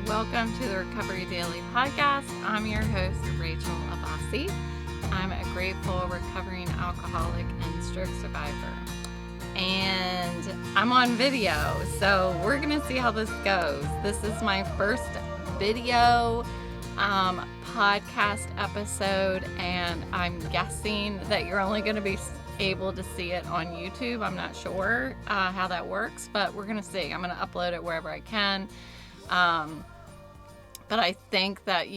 Welcome to the Recovery Daily Podcast. I'm your host, Rachel Abbasi. I'm a grateful recovering alcoholic and stroke survivor. And I'm on video, so we're going to see how this goes. This is my first video podcast episode, and I'm guessing that you're only going to be able to see it on YouTube. I'm not sure how that works, but we're going to see. I'm going to upload it wherever I can. But I think that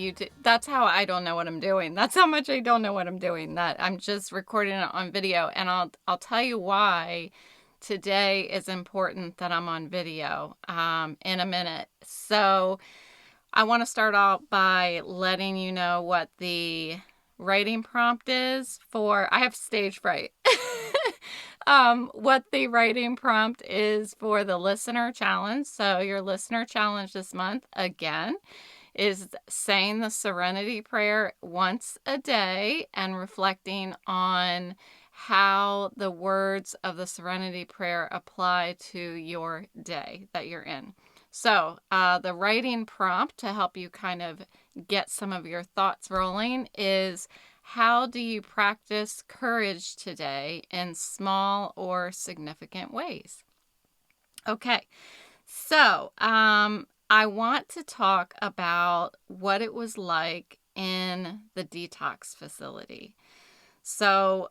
that's how I don't know what I'm doing. That's how much I don't know what I'm doing, that I'm just recording it on video. And I'll tell you why today is important that I'm on video in a minute. So I want to start out by letting you know what the writing prompt is for, I have stage fright. What the writing prompt is for the listener challenge. So your listener challenge this month, again, is saying the Serenity Prayer once a day and reflecting on how the words of the Serenity Prayer apply to your day that you're in. So the writing prompt to help you kind of get some of your thoughts rolling is, how do you practice courage today in small or significant ways? Okay, so I want to talk about what it was like in the detox facility. So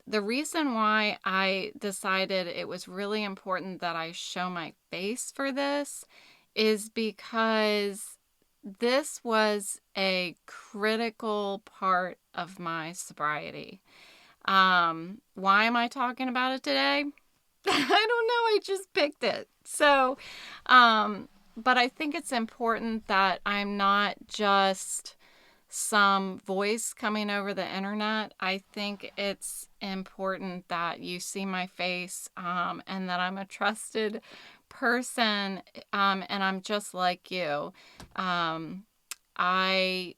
the reason why I decided it was really important that I show my face for this is because this was a critical part of my sobriety. Why am I talking about it today? I don't know. I just picked it. So, but I think it's important that I'm not just some voice coming over the internet. I think it's important that you see my face, and that I'm a trusted person, and I'm just like you. I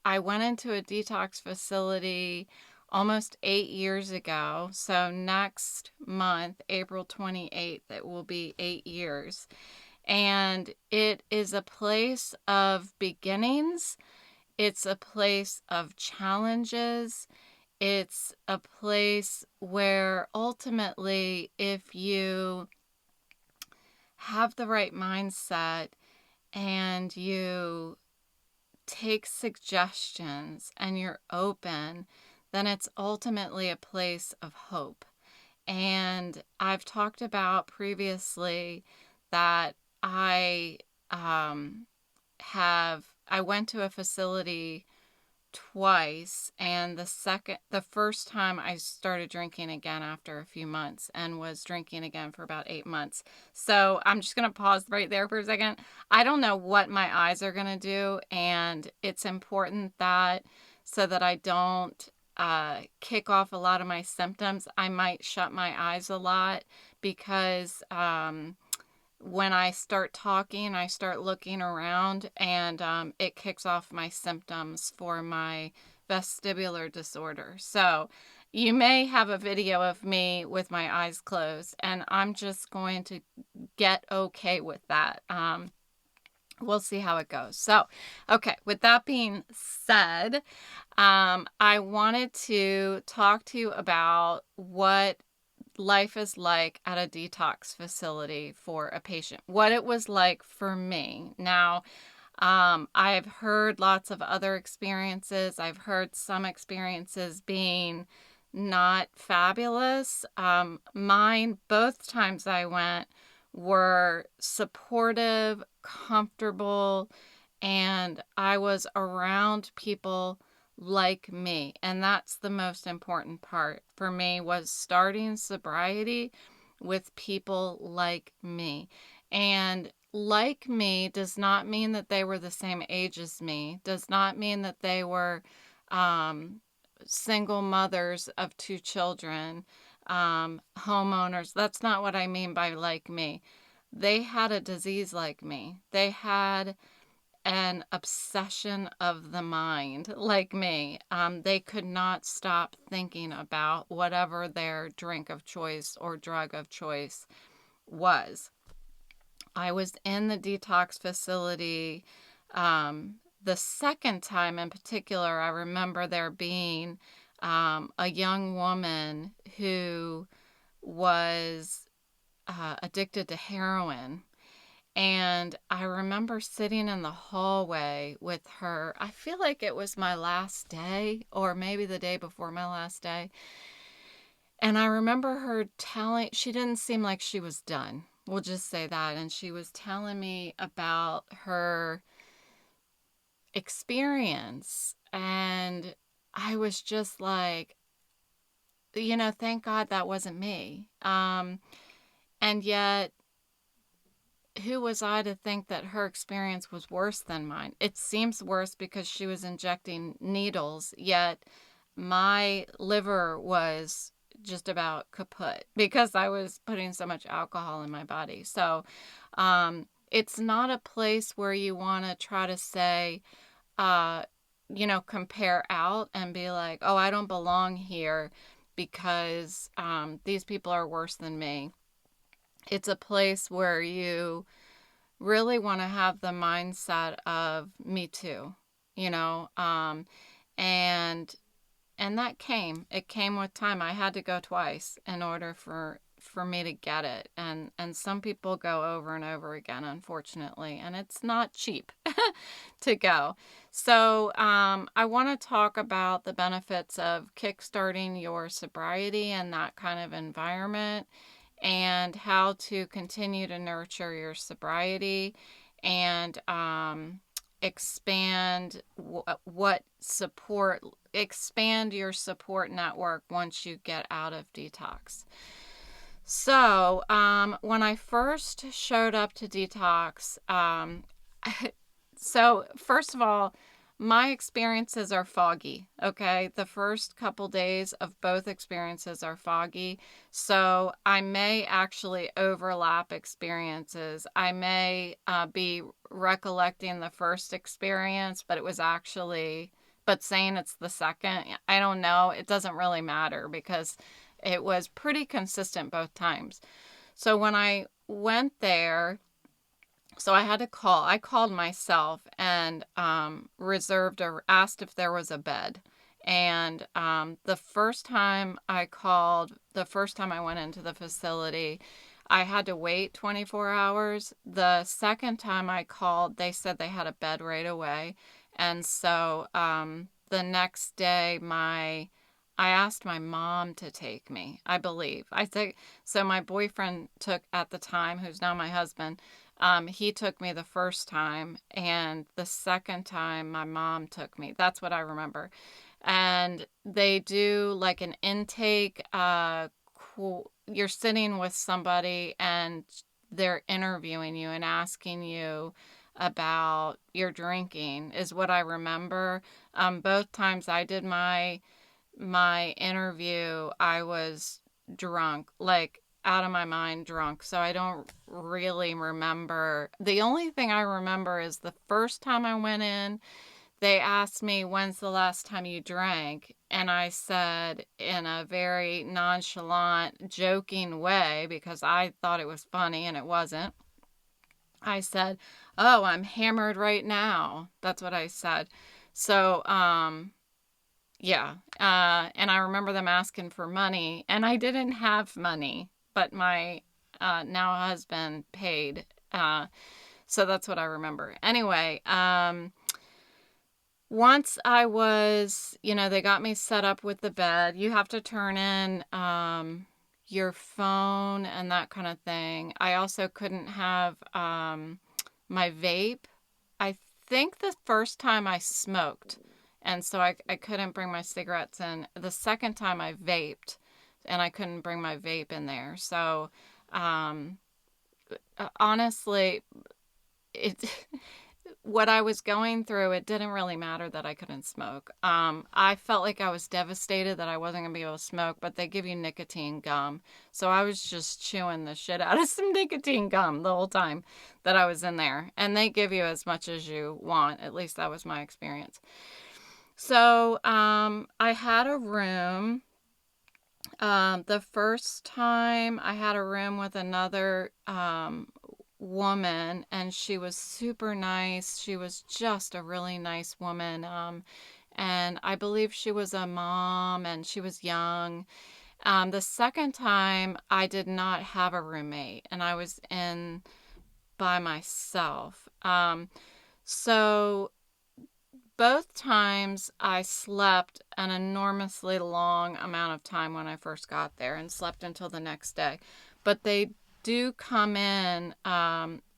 went into a detox facility almost 8 years ago. So next month, April 28th, it will be 8 years. And it is a place of beginnings. It's a place of challenges. It's a place where ultimately, if you have the right mindset and you take suggestions and you're open, then it's ultimately a place of hope. And I've talked about previously that I went to a facility twice, and the first time I started drinking again after a few months, and was drinking again for about 8 months. So I'm just going to pause right there for a second. I don't know what my eyes are going to do, and it's important that so that I don't kick off a lot of my symptoms, I might shut my eyes a lot, because when I start talking, I start looking around, and it kicks off my symptoms for my vestibular disorder. So you may have a video of me with my eyes closed, and I'm just going to get okay with that. We'll see how it goes. So, okay, with that being said, I wanted to talk to you about what life is like at a detox facility for a patient, what it was like for me. Now, I've heard lots of other experiences. I've heard some experiences being not fabulous. Mine, both times I went, were supportive, comfortable, and I was around people like me. And that's the most important part for me, was starting sobriety with people like me. And like me does not mean that they were the same age as me, does not mean that they were single mothers of 2 children, homeowners. That's not what I mean by like me. They had a disease like me. They had an obsession of the mind like me. They could not stop thinking about whatever their drink of choice or drug of choice was. I was in the detox facility. The second time in particular, I remember there being a young woman who was addicted to heroin. And I remember sitting in the hallway with her. I feel like it was my last day, or maybe the day before my last day. And I remember her she didn't seem like she was done. We'll just say that. And she was telling me about her experience. And I was just like, thank God that wasn't me. And yet, who was I to think that her experience was worse than mine? It seems worse because she was injecting needles, yet my liver was just about kaput because I was putting so much alcohol in my body. So it's not a place where you want to try to say, compare out and be like, oh, I don't belong here because these people are worse than me. It's a place where you really want to have the mindset of me too, you know, and it came with time. I had to go twice in order for me to get it, and some people go over and over again, unfortunately, and it's not cheap to go. So I want to talk about the benefits of kickstarting your sobriety in that kind of environment, and how to continue to nurture your sobriety, and expand expand your support network once you get out of detox. So when I first showed up to detox, so first of all, my experiences are foggy, okay? The first couple days of both experiences are foggy. So I may actually overlap experiences. I may be recollecting the first experience, but saying it's the second. I don't know. It doesn't really matter because it was pretty consistent both times. So when I went there, so I had to call. I called myself and reserved or asked if there was a bed. And the first time I went into the facility, I had to wait 24 hours. The second time I called, they said they had a bed right away. And so the next day, I asked my mom to take me, I believe. So my boyfriend took at the time, who's now my husband, he took me the first time, and the second time my mom took me. That's what I remember. And they do like an intake. You're sitting with somebody and they're interviewing you and asking you about your drinking, is what I remember. Both times I did my interview, I was drunk, like out of my mind drunk. So I don't really remember. The only thing I remember is the first time I went in, they asked me, when's the last time you drank? And I said in a very nonchalant, joking way, because I thought it was funny and it wasn't. I said, oh, I'm hammered right now. That's what I said. So, yeah. And I remember them asking for money, and I didn't have money, but my now husband paid. So that's what I remember. Anyway, once I was, they got me set up with the bed. You have to turn in your phone and that kind of thing. I also couldn't have my vape. I think the first time I smoked, and so I couldn't bring my cigarettes in. The second time I vaped, and I couldn't bring my vape in there. So honestly, it what I was going through, it didn't really matter that I couldn't smoke. I felt like I was devastated that I wasn't going to be able to smoke, but they give you nicotine gum. So I was just chewing the shit out of some nicotine gum the whole time that I was in there. And they give you as much as you want. At least that was my experience. So I had a room. The first time I had a room with another woman, and she was super nice. She was just a really nice woman. And I believe she was a mom and she was young. The second time, I did not have a roommate and I was in by myself. So both times I slept an enormously long amount of time when I first got there and slept until the next day. But they do come in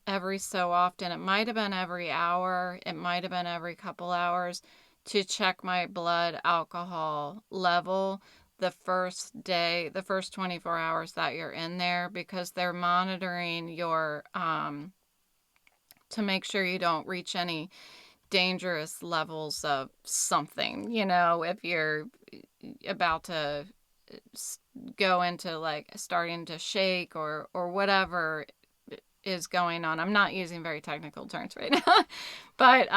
every so often. It might have been every hour, it might have been every couple hours to check my blood alcohol level the first day, the first 24 hours that you're in there, because they're monitoring your, to make sure you don't reach any dangerous levels of something, if you're about to go into like starting to shake or whatever is going on. I'm not using very technical terms right now. But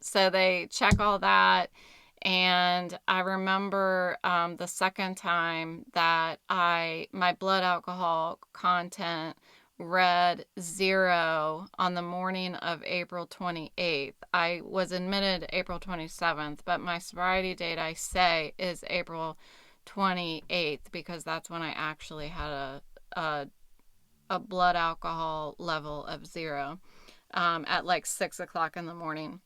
so they check all that. And I remember the second time that my blood alcohol content read 0 on the morning of April 28th. I was admitted April 27th, but my sobriety date, I say, is April 28th because that's when I actually had a blood alcohol level of 0 at like 6 o'clock in the morning.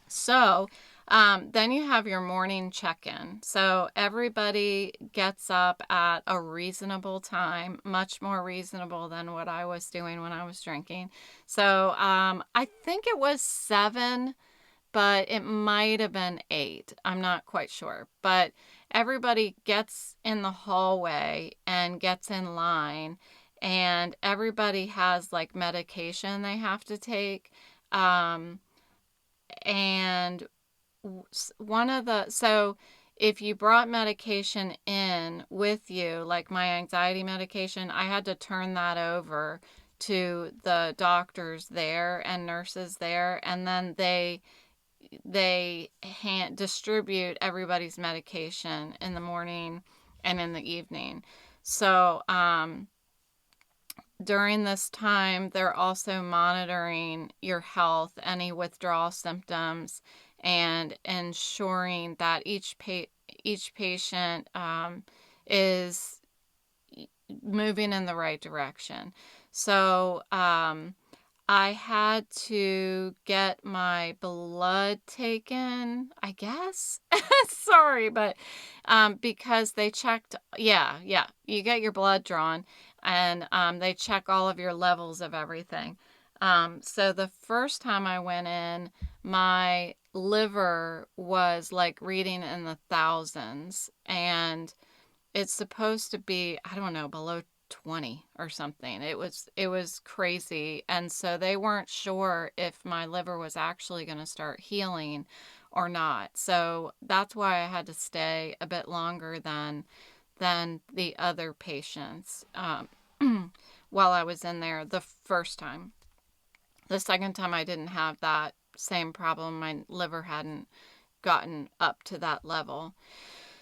So then you have your morning check-in. So everybody gets up at a reasonable time, much more reasonable than what I was doing when I was drinking. So I think it was 7, but it might have been 8. I'm not quite sure. But everybody gets in the hallway and gets in line, and everybody has like medication they have to take. And so if you brought medication in with you, like my anxiety medication, I had to turn that over to the doctors there and nurses there, and then they distribute everybody's medication in the morning and in the evening. So during this time, they're also monitoring your health, any withdrawal symptoms, and ensuring that each patient is moving in the right direction. So I had to get my blood taken, I guess. Sorry, but because they checked, yeah, you get your blood drawn, and they check all of your levels of everything. So the first time I went in, my liver was like reading in the thousands, and it's supposed to be, I don't know, below 20 or something. It was crazy. And so they weren't sure if my liver was actually going to start healing or not. So that's why I had to stay a bit longer than the other patients while I was in there the first time. The second time I didn't have that same problem. My liver hadn't gotten up to that level.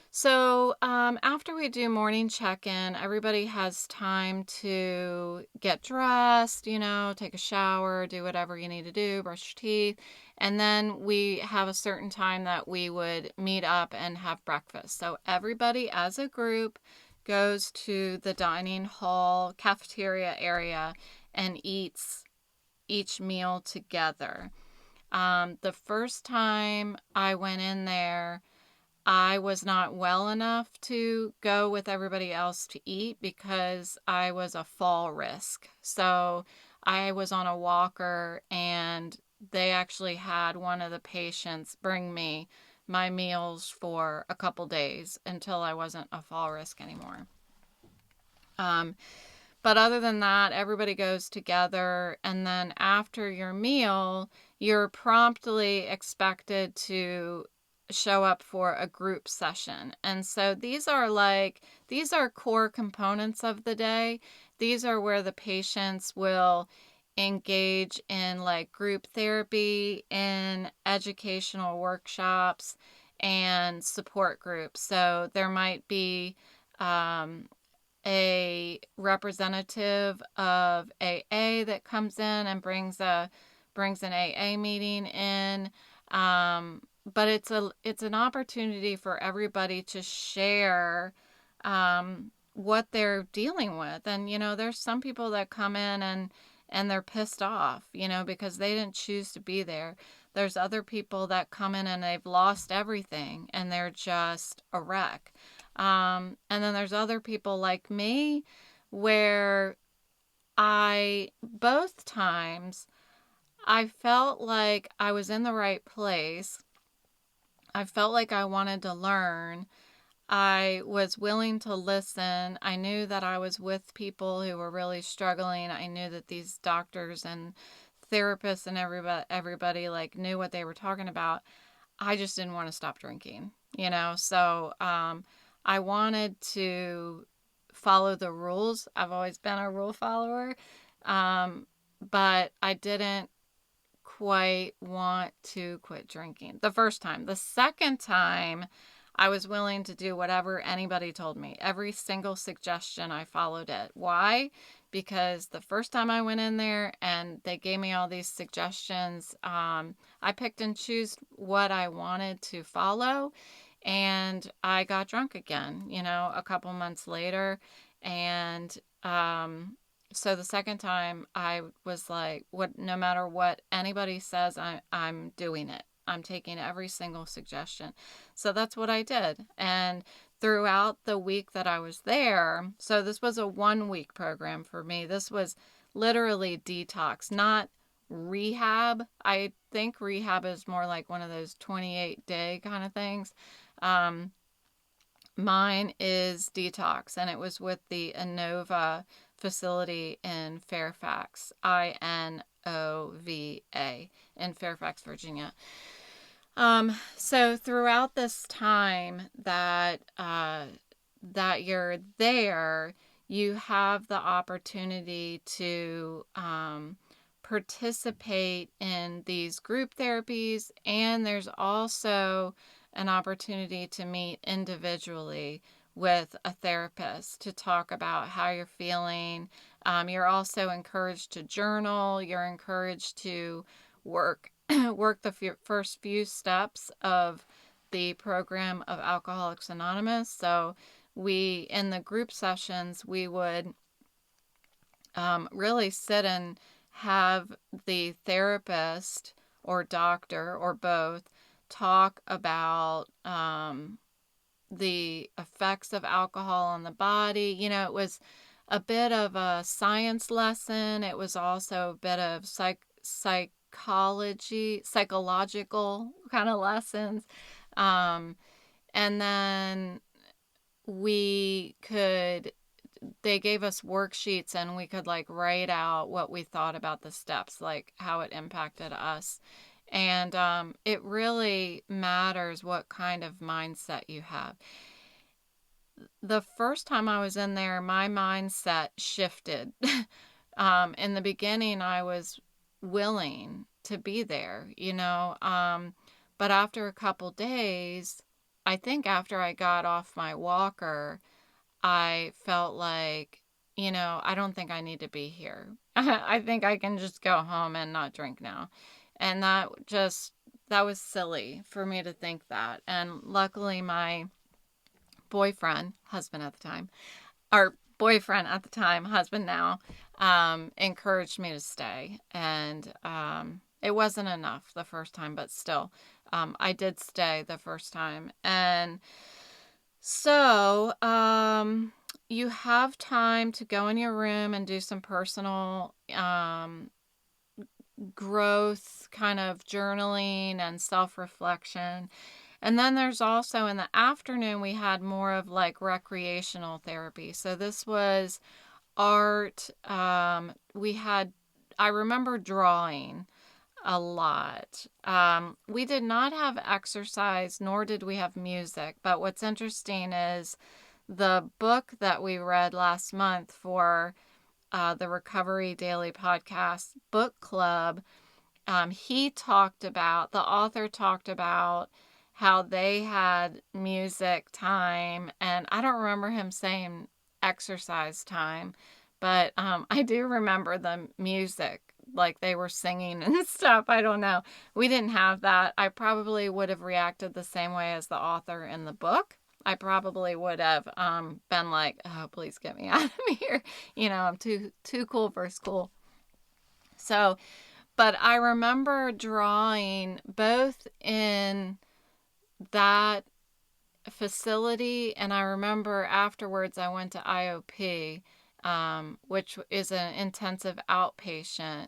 So after we do morning check-in, everybody has time to get dressed, take a shower, do whatever you need to do, brush your teeth. And then we have a certain time that we would meet up and have breakfast. So everybody as a group goes to the dining hall, cafeteria area, and eats each meal together. The first time I went in there, I was not well enough to go with everybody else to eat because I was a fall risk. So I was on a walker, and they actually had one of the patients bring me my meals for a couple days until I wasn't a fall risk anymore. But other than that, everybody goes together, and then after your meal, you're promptly expected to show up for a group session. And so these are core components of the day. These are where the patients will engage in like group therapy, in educational workshops, and support groups. So there might be a representative of AA that comes in and brings an AA meeting in. But it's an opportunity for everybody to share what they're dealing with. And there's some people that come in and they're pissed off, because they didn't choose to be there. There's other people that come in and they've lost everything and they're just a wreck. And then there's other people like me where both times, I felt like I was in the right place. I felt like I wanted to learn. I was willing to listen. I knew that I was with people who were really struggling. I knew that these doctors and therapists and everybody like knew what they were talking about. I just didn't want to stop drinking, So I wanted to follow the rules. I've always been a rule follower, but I didn't quite want to quit drinking the first time. The second time, I was willing to do whatever anybody told me. Every single suggestion, I followed it. Why? Because the first time I went in there and they gave me all these suggestions, I picked and chose what I wanted to follow. And I got drunk again, a couple months later. And so the second time I was like, no matter what anybody says, I'm doing it. I'm taking every single suggestion. So that's what I did. And throughout the week that I was there, so this was a 1-week program for me. This was literally detox, not rehab. I think rehab is more like one of those 28-day kind of things. Mine is detox, and it was with the Inova facility in Fairfax, INOVA, in Fairfax, Virginia. So throughout this time that you're there, you have the opportunity to participate in these group therapies, and there's also an opportunity to meet individually with a therapist to talk about how you're feeling. You're also encouraged to journal. You're encouraged to work the first few steps of the program of Alcoholics Anonymous. So in the group sessions, we would really sit and have the therapist or doctor or both talk about the effects of alcohol on the body. It was a bit of a science lesson. It was also a bit of psychological kind of lessons. And then they gave us worksheets and we could like write out what we thought about the steps, like how it impacted us. And it really matters what kind of mindset you have. The first time I was in there, my mindset shifted. In the beginning, I was willing to be there, but after a couple days, I think after I got off my walker, I felt like, I don't think I need to be here. I think I can just go home and not drink now. And that was silly for me to think that. And luckily my husband at the time, husband now, encouraged me to stay. And it wasn't enough the first time, but still, I did stay the first time. And so you have time to go in your room and do some personal growth kind of journaling and self-reflection. And then there's also in the afternoon, we had more of like recreational therapy. So this was art. I remember drawing a lot. We did not have exercise, nor did we have music. But what's interesting is the book that we read last month for the Recovery Daily Podcast book club, the author talked about how they had music time, and I don't remember him saying exercise time. But I do remember the music, like they were singing and stuff. I don't know. We didn't have that. I probably would have reacted the same way as the author in the book. I probably would have been like, "Oh, please get me out of here." I'm too cool for school. So, but I remember drawing both in that facility, and I remember afterwards I went to IOP, which is an intensive outpatient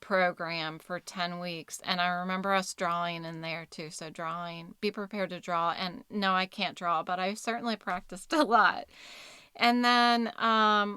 program for 10 weeks. And I remember us drawing in there too. So drawing, be prepared to draw. And no, I can't draw, but I certainly practiced a lot. And then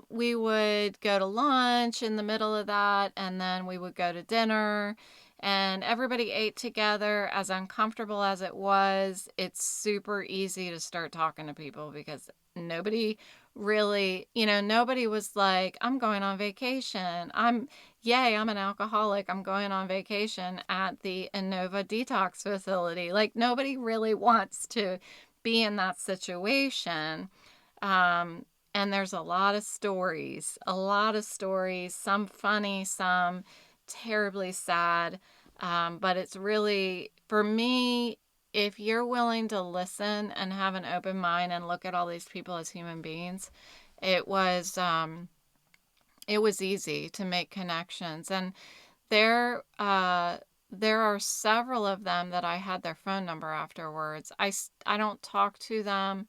we would go to lunch in the middle of that, and then we would go to dinner, and everybody ate together. As uncomfortable as it was, it's super easy to start talking to people because nobody really, nobody was like, I'm going on vacation. I'm an alcoholic. I'm going on vacation at the Innova detox facility. Like, nobody really wants to be in that situation. And there's a lot of stories, some funny, some terribly sad. But it's really, for me, if you're willing to listen and have an open mind and look at all these people as human beings, it was easy to make connections. And there are several of them that I had their phone number afterwards. I don't talk to them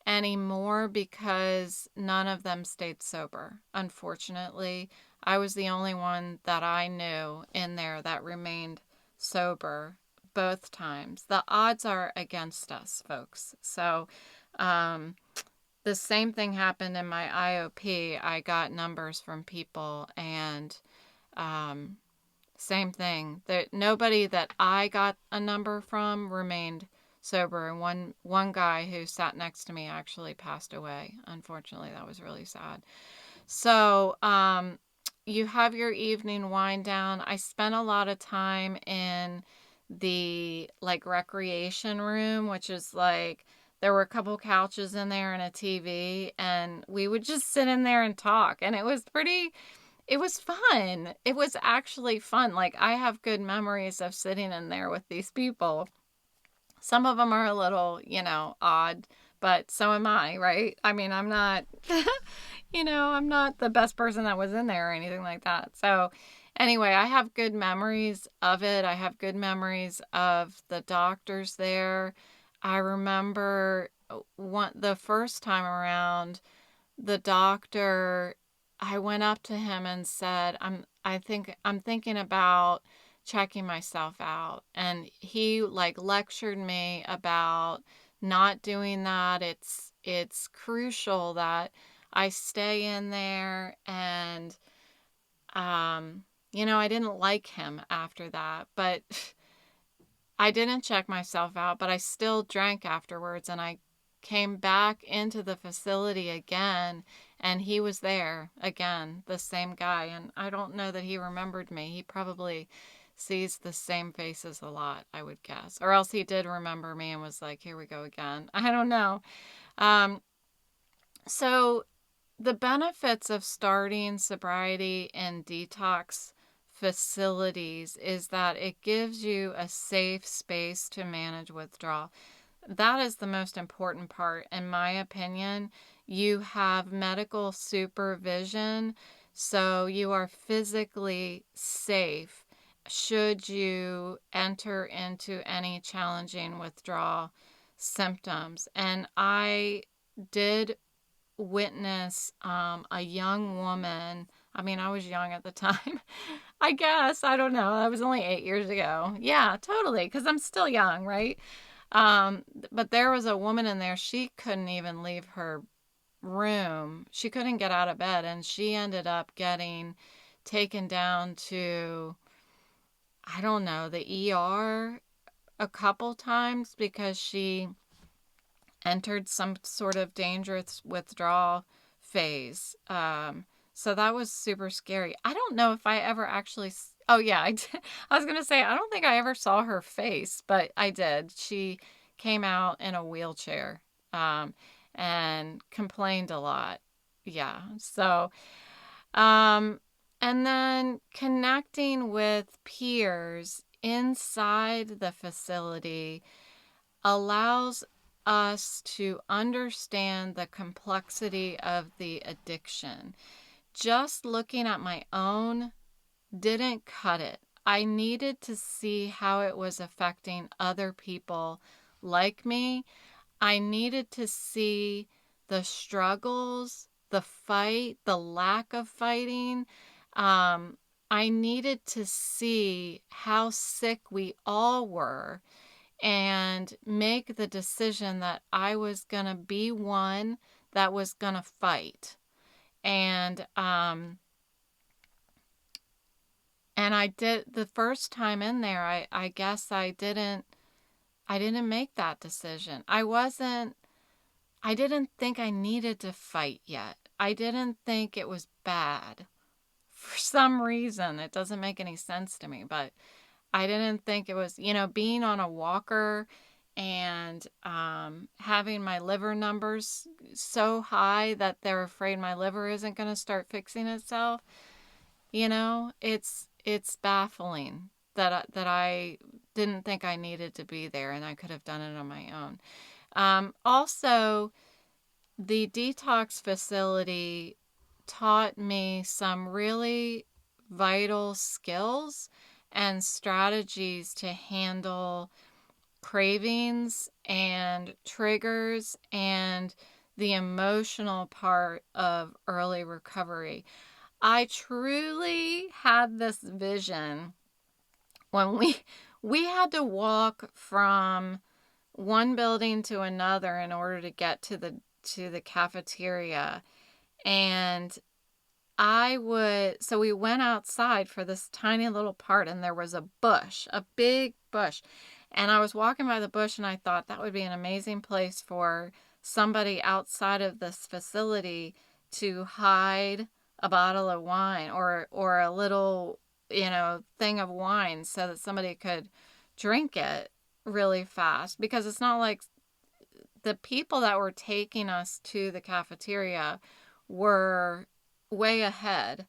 anymore because none of them stayed sober. Unfortunately, I was the only one that I knew in there that remained sober both times. The odds are against us, folks. So, the same thing happened in my IOP. I got numbers from people, and same thing. That nobody that I got a number from remained sober, and one guy who sat next to me actually passed away. Unfortunately, that was really sad. So you have your evening wind down. I spent a lot of time in the recreation room, which is there were a couple couches in there and a TV, and we would just sit in there and talk, and it was fun. It was actually fun. I have good memories of sitting in there with these people. Some of them are a little, odd, but so am I, right? I mean, I'm not, I'm not the best person that was in there or anything like that. So anyway, I have good memories of it. I have good memories of the doctors there. I remember the first time around, the doctor, I went up to him and said, I'm thinking about checking myself out. And he lectured me about not doing that. It's crucial that I stay in there. And I didn't like him after that, but I didn't check myself out, but I still drank afterwards, and I came back into the facility again, and he was there again, the same guy. And I don't know that he remembered me. He probably sees the same faces a lot, I would guess. Or else he did remember me and was like, here we go again. I don't know. So the benefits of starting sobriety and detox facilities is that it gives you a safe space to manage withdrawal. That is the most important part, in my opinion. You have medical supervision, so you are physically safe should you enter into any challenging withdrawal symptoms. And I did witness a young woman. I mean, I was young at the time. I guess. I don't know. That was only 8 years ago. Yeah, totally. Because I'm still young, right? But there was a woman in there. She couldn't even leave her room. She couldn't get out of bed. And she ended up getting taken down to, I don't know, the ER a couple times because she entered some sort of dangerous withdrawal phase. So that was super scary. I don't know if I ever actually, oh yeah, I did. I was going to say, I don't think I ever saw her face, but I did. She came out in a wheelchair, and complained a lot. Yeah. So, um, and then connecting with peers inside the facility allows us to understand the complexity of the addiction. Just looking at my own didn't cut it. I needed to see how it was affecting other people like me. I needed to see the struggles, the fight, the lack of fighting. Um, I needed to see how sick we all were and make the decision that I was going to be one that was going to fight. And and I did the first time in there. I guess I didn't make that decision. I didn't think I needed to fight yet. I didn't think it was bad. For some reason, it doesn't make any sense to me, but I didn't think it was, being on a walker and having my liver numbers so high that they're afraid my liver isn't going to start fixing itself. It's baffling that I didn't think I needed to be there and I could have done it on my own. Also, the detox facility taught me some really vital skills and strategies to handle cravings and triggers and the emotional part of early recovery. I truly had this vision when we had to walk from one building to another in order to get to the cafeteria. And so we went outside for this tiny little part, and there was a bush, a big bush. And I was walking by the bush, and I thought that would be an amazing place for somebody outside of this facility to hide a bottle of wine or a little, thing of wine so that somebody could drink it really fast, because it's not like the people that were taking us to the cafeteria were way ahead.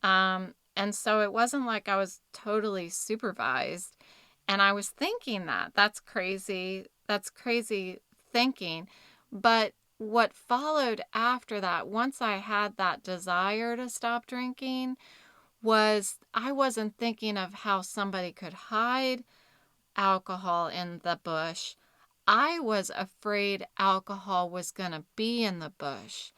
And so it wasn't like I was totally supervised. And I was thinking that. That's crazy. That's crazy thinking. But what followed after that, once I had that desire to stop drinking, was I wasn't thinking of how somebody could hide alcohol in the bush. I was afraid alcohol was going to be in the bush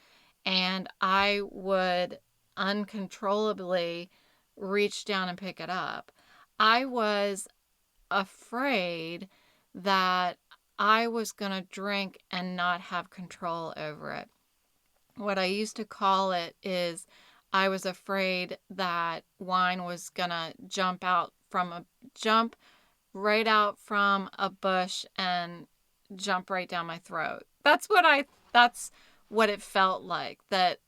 and I would uncontrollably reach down and pick it up. I was afraid that I was going to drink and not have control over it. What I used to call it is I was afraid that wine was going to jump right out from a bush and jump right down my throat. That's what it felt like, that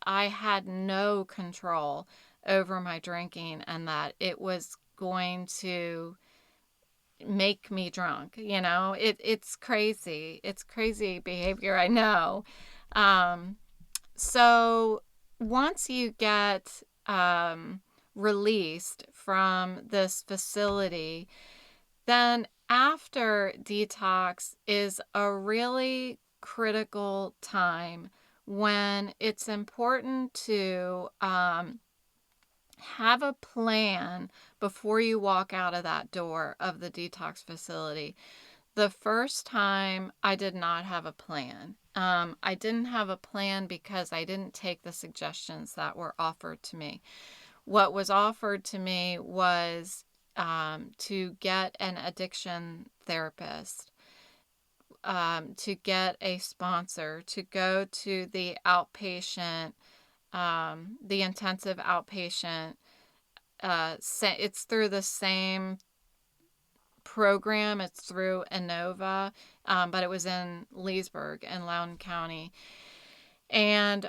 I had no control over my drinking and that it was going to make me drunk. It's crazy. It's crazy behavior, I know. So once you get released from this facility, then after detox is a really critical time when it's important to have a plan before you walk out of that door of the detox facility. The first time I did not have a plan. I didn't have a plan because I didn't take the suggestions that were offered to me. What was offered to me was to get an addiction therapist, to get a sponsor, to go to the outpatient, the intensive outpatient. It's through the same program. It's through Inova, but it was in Leesburg in Loudoun County. And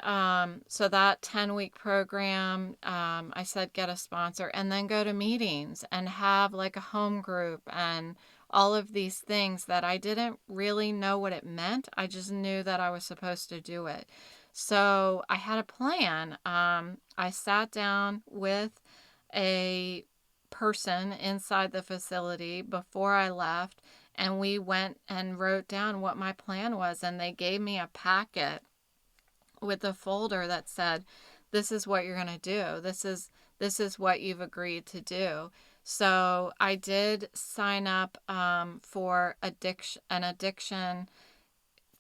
so that 10-week program, I said get a sponsor and then go to meetings and have like a home group and all of these things that I didn't really know what it meant. I just knew that I was supposed to do it. So I had a plan. I sat down with a person inside the facility before I left, and we went and wrote down what my plan was, and they gave me a packet with a folder that said, this is what you're going to do. This is what you've agreed to do. So I did sign up for an addiction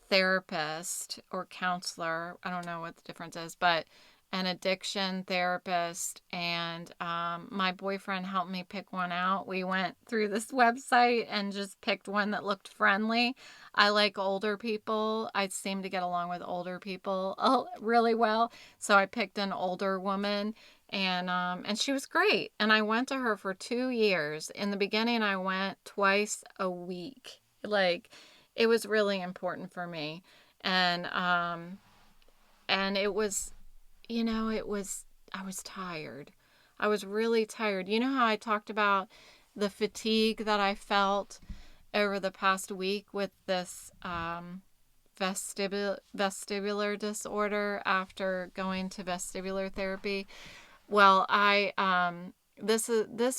therapist or counselor. I don't know what the difference is, but an addiction therapist. And my boyfriend helped me pick one out. We went through this website and just picked one that looked friendly. I like older people. I seem to get along with older people really well. So I picked an older woman, and she was great. And I went to her for 2 years. In the beginning, I went twice a week. Like, it was really important for me. And it was, I was tired. I was really tired. You know how I talked about the fatigue that I felt over the past week with this vestibular disorder after going to vestibular therapy? Well, this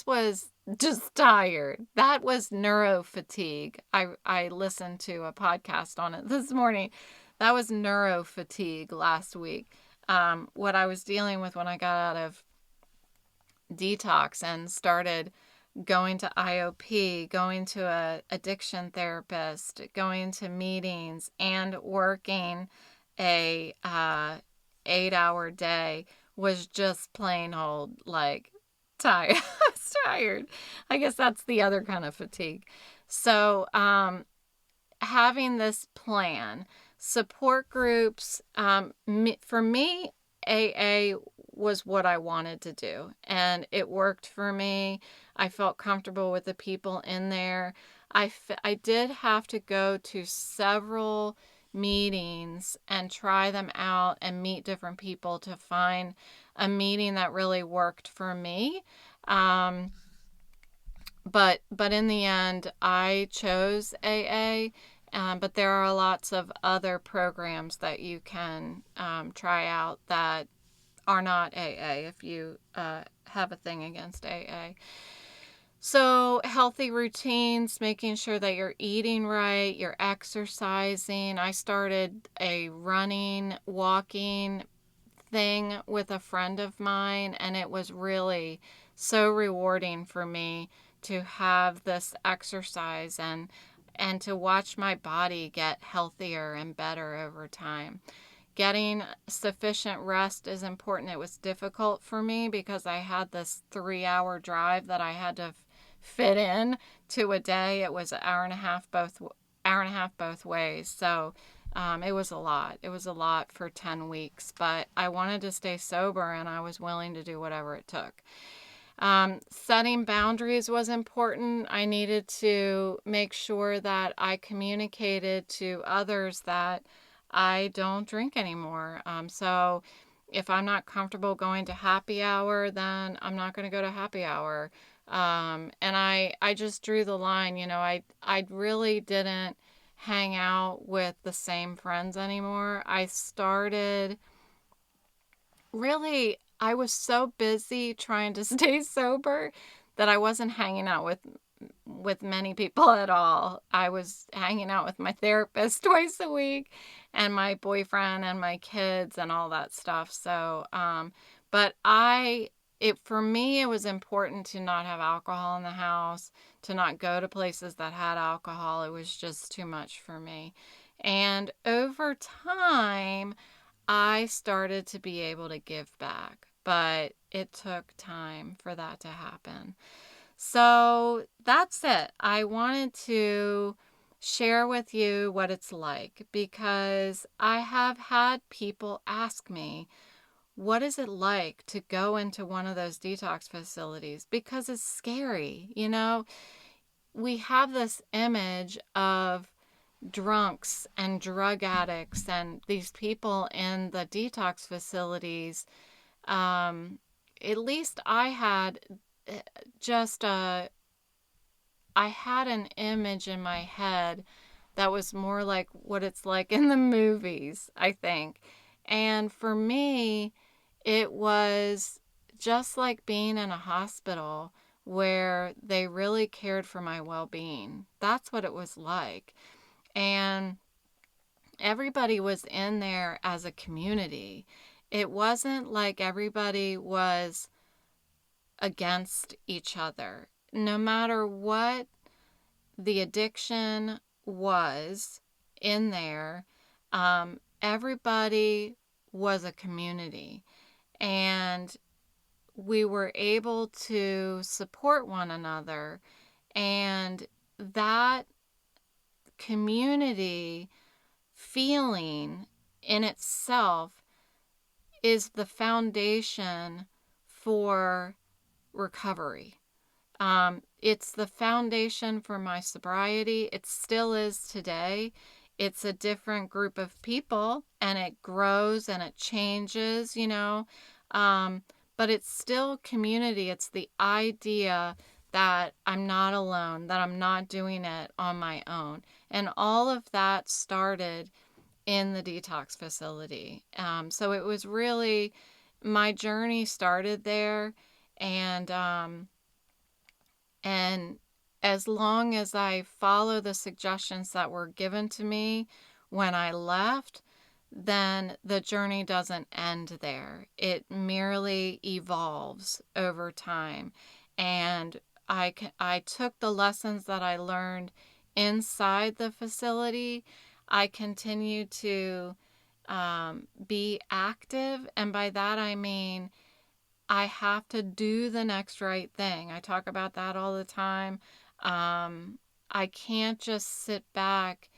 was just tired. That was neuro fatigue. I listened to a podcast on it this morning. That was neuro fatigue last week. What I was dealing with when I got out of detox and started going to IOP, going to a addiction therapist, going to meetings, and working a 8-hour day was just plain old like tired. I was tired. I guess that's the other kind of fatigue. So having this plan, support groups, for me, AA was what I wanted to do, and it worked for me. I felt comfortable with the people in there. I did have to go to several meetings and try them out and meet different people to find a meeting that really worked for me. But in the end, I chose AA. But there are lots of other programs that you can try out that are not AA if you have a thing against AA. So healthy routines, making sure that you're eating right, you're exercising. I started a running, walking thing with a friend of mine, and it was really so rewarding for me to have this exercise and to watch my body get healthier and better over time. Getting sufficient rest is important. It was difficult for me because I had this 3-hour drive that I had to fit in to a day. It was an hour and a half both ways. So it was a lot. It was a lot for 10 weeks, but I wanted to stay sober and I was willing to do whatever it took. Setting boundaries was important. I needed to make sure that I communicated to others that I don't drink anymore. So if I'm not comfortable going to happy hour, then I'm not going to go to happy hour. And I just drew the line. I really didn't hang out with the same friends anymore. I was so busy trying to stay sober that I wasn't hanging out with many people at all. I was hanging out with my therapist twice a week and my boyfriend and my kids and all that stuff. So, but for me, it was important to not have alcohol in the house, to not go to places that had alcohol. It was just too much for me. And over time, I started to be able to give back, but it took time for that to happen. So that's it. I wanted to share with you what it's like because I have had people ask me, what is it like to go into one of those detox facilities? Because it's scary. We have this image of drunks and drug addicts and these people in the detox facilities. At least I had just I had an image in my head that was more like what it's like in the movies, I think. And for me, it was just like being in a hospital where they really cared for my well-being. That's what it was like. And everybody was in there as a community. It wasn't like everybody was against each other. No matter what the addiction was in there, everybody was a community. And we were able to support one another. And that community feeling in itself is the foundation for recovery. It's the foundation for my sobriety. It still is today. It's a different group of people, and it grows and it changes, but it's still community. It's the idea that I'm not alone, that I'm not doing it on my own. And all of that started in the detox facility. So it was really, my journey started there. And as long as I follow the suggestions that were given to me when I left, then the journey doesn't end there. It merely evolves over time. And I took the lessons that I learned inside the facility. I continued to be active. And by that I mean I have to do the next right thing. I talk about that all the time. I can't just sit back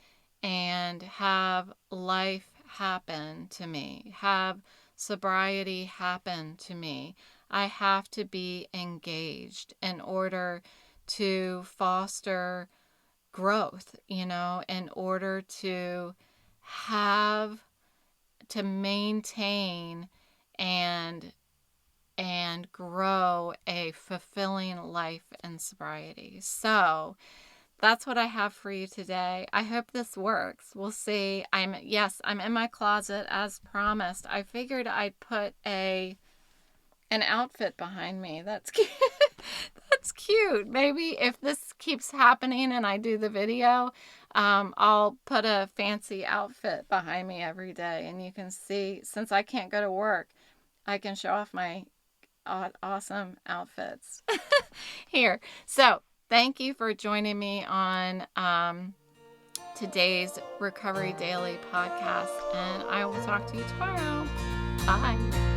and have life happen to me, have sobriety happen to me. I have to be engaged in order to foster growth, in order to have, to maintain and grow a fulfilling life in sobriety. So that's what I have for you today. I hope this works. We'll see. I'm in my closet as promised. I figured I'd put an outfit behind me. That's cute. That's cute. Maybe if this keeps happening and I do the video, I'll put a fancy outfit behind me every day, and you can see, since I can't go to work, I can show off my awesome outfits here. So thank you for joining me on today's Recovery Daily podcast, and I will talk to you tomorrow. Bye.